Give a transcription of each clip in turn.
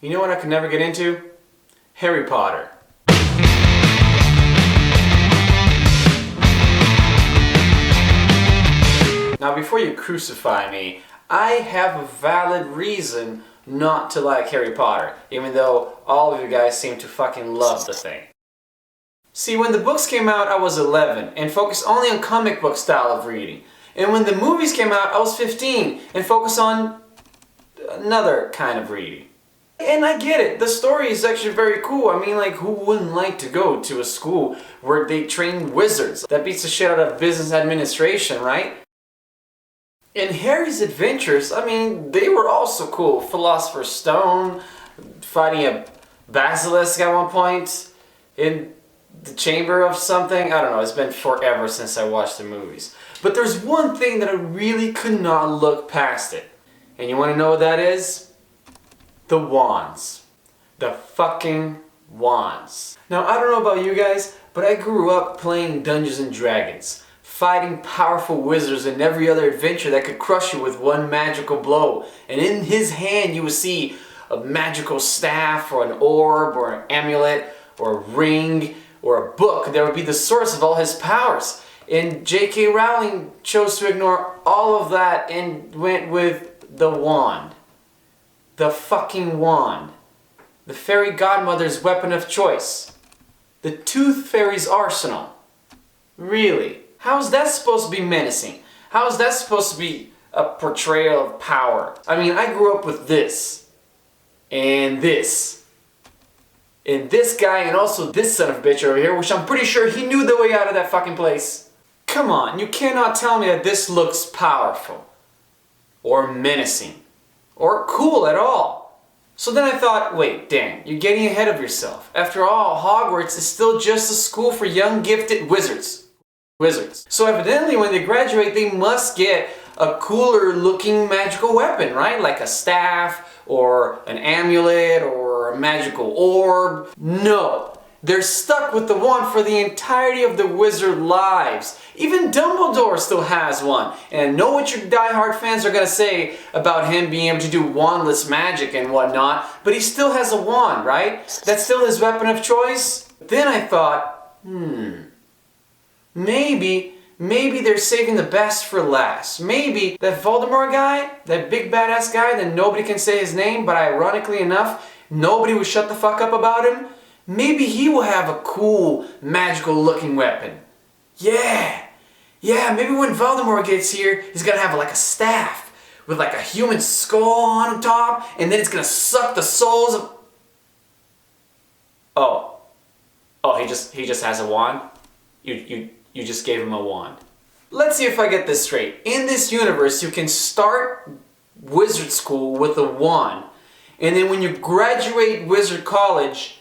You know what I could never get into? Harry Potter. Now before you crucify me, I have a valid reason not to like Harry Potter, even though all of you guys seem to fucking love the thing. See, when the books came out, I was 11 and focused only on comic book style of reading. And when the movies came out, I was 15 and focused on another kind of reading. And I get it, the story is actually very cool. I mean, like, who wouldn't like to go to a school where they train wizards? That beats the shit out of business administration, right? And Harry's adventures, I mean, they were also cool. Philosopher's Stone, fighting a basilisk at one point, in the chamber of something. I don't know, it's been forever since I watched the movies. But there's one thing that I really could not look past it. And you want to know what that is? The wands. The fucking wands. Now, I don't know about you guys, but I grew up playing Dungeons and Dragons, fighting powerful wizards in every other adventure that could crush you with one magical blow. And in his hand you would see a magical staff, or an orb, or an amulet, or a ring, or a book that would be the source of all his powers. And J.K. Rowling chose to ignore all of that and went with the wand. The fucking wand. The fairy godmother's weapon of choice. The Tooth Fairy's arsenal. Really? How is that supposed to be menacing? How is that supposed to be a portrayal of power? I mean, I grew up with this. And this. And this guy, and also this son of a bitch over here, which I'm pretty sure he knew the way out of that fucking place. Come on, you cannot tell me that this looks powerful. Or menacing. Or cool at all. So then I thought, wait, Dan, you're getting ahead of yourself. After all, Hogwarts is still just a school for young gifted wizards. So evidently when they graduate, they must get a cooler looking magical weapon, right? Like a staff, or an amulet, or a magical orb. No. They're stuck with the wand for the entirety of the wizard lives. Even Dumbledore still has one. And I know what your diehard fans are going to say about him being able to do wandless magic and whatnot, but he still has a wand, right? That's still his weapon of choice. Then I thought, maybe they're saving the best for last. Maybe that Voldemort guy, that big badass guy that nobody can say his name, but ironically enough, nobody will shut the fuck up about him. Maybe he will have a cool, magical looking weapon. Yeah, maybe when Voldemort gets here, he's gonna have like a staff with like a human skull on top, and then it's gonna suck the souls of... Oh, he just has a wand? You just gave him a wand. Let's see if I get this straight. In this universe, you can start wizard school with a wand, and then when you graduate wizard college,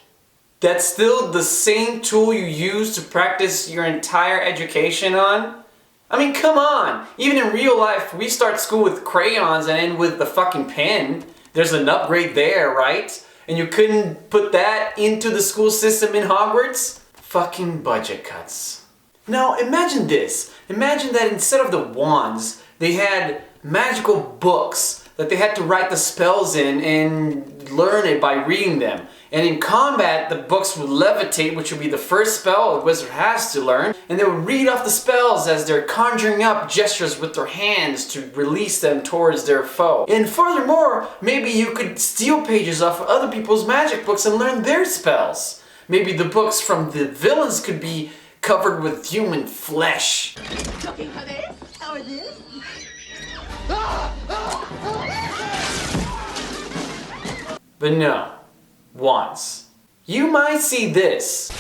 that's still the same tool you use to practice your entire education on? I mean, come on! Even in real life, we start school with crayons and end with the fucking pen. There's an upgrade there, right? And you couldn't put that into the school system in Hogwarts? Fucking budget cuts. Now, imagine this. Imagine that instead of the wands, they had magical books that they had to write the spells in and learn it by reading them. And in combat, the books would levitate, which would be the first spell a wizard has to learn, and they would read off the spells as they're conjuring up gestures with their hands to release them towards their foe. And furthermore, maybe you could steal pages off of other people's magic books and learn their spells. Maybe the books from the villains could be covered with human flesh. Looking for this or this? But no. Wands. You might see this.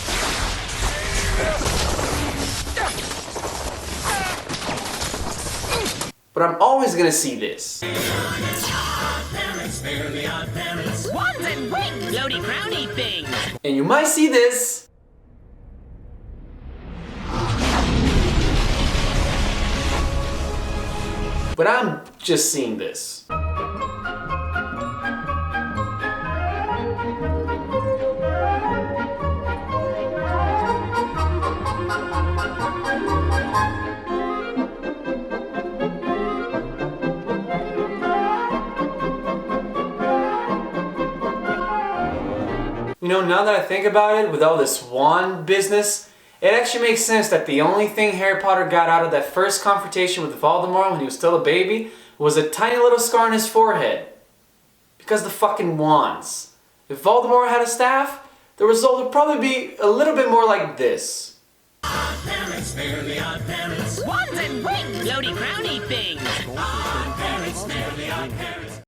But I'm always gonna see this. Wands and wings! Floaty crowny things! And you might see this. But I'm just seeing this. You know, now that I think about it, with all this wand business, it actually makes sense that the only thing Harry Potter got out of that first confrontation with Voldemort when he was still a baby was a tiny little scar on his forehead. Because the fucking wands. If Voldemort had a staff, the result would probably be a little bit more like this. Odd parents, fairly odd parents. Wands and wings, floaty crowny things. Odd parents, fairly odd parents.